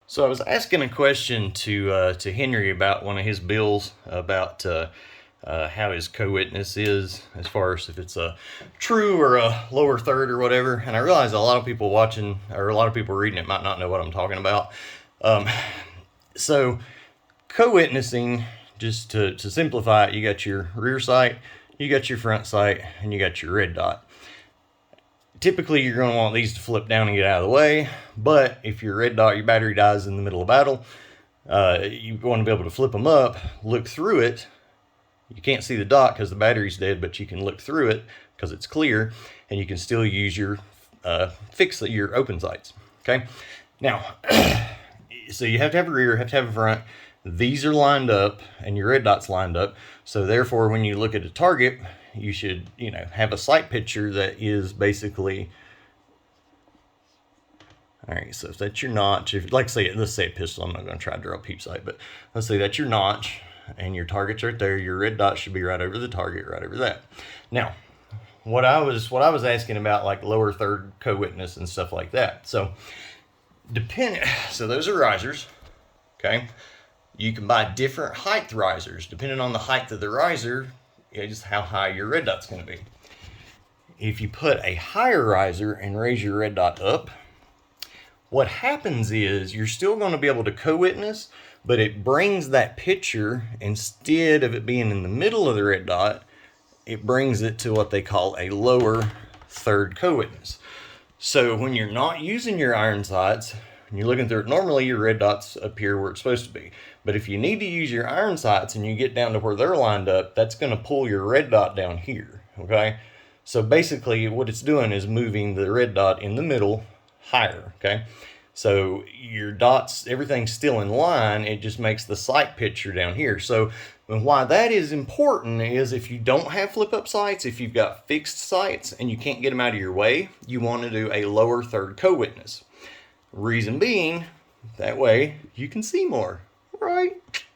So I was asking a question to Henry about one of his bills about how his co-witness is as far as if it's a true or a lower third or whatever. And I realized a lot of people watching or a lot of people reading it might not know what I'm talking about. Um, so co-witnessing, just to simplify it, you got your rear sight, you got your front sight, and you got your red dot. Typically, you're going to want these to flip down and get out of the way, but if your red dot, your battery dies in the middle of battle, you want to be able to flip them up, look through it. You can't see the dot because the battery's dead, but you can look through it because it's clear, and you can still use your your open sights. Okay, now, so you have to have a rear, have to have a front. These are lined up, and your red dot's lined up. So therefore, when you look at a target, you should, have a sight picture that is basically, all right, so if that's your notch, let's say a pistol, I'm not going to try to draw a peep sight, but let's say that's your notch, and your target's right there, your red dot should be right over the target, right over that. Now, what I was asking about, like lower third co-witness and stuff like that. So, so those are risers, okay? You can buy different height risers. Depending on the height of the riser, is how high your red dot's going to be. If you put a higher riser and raise your red dot up, what happens is you're still going to be able to co-witness, but it brings that picture, instead of it being in the middle of the red dot, it brings it to what they call a lower third co-witness. So when you're not using your iron sights, and you're looking through it, normally your red dots appear where it's supposed to be. But if you need to use your iron sights and you get down to where they're lined up, that's going to pull your red dot down here, okay? So basically what it's doing is moving the red dot in the middle higher, okay? So your dots, everything's still in line, it just makes the sight picture down here. So why that is important is if you don't have flip-up sights, if you've got fixed sights and you can't get them out of your way, you want to do a lower third co-witness. Reason being, that way you can see more, right?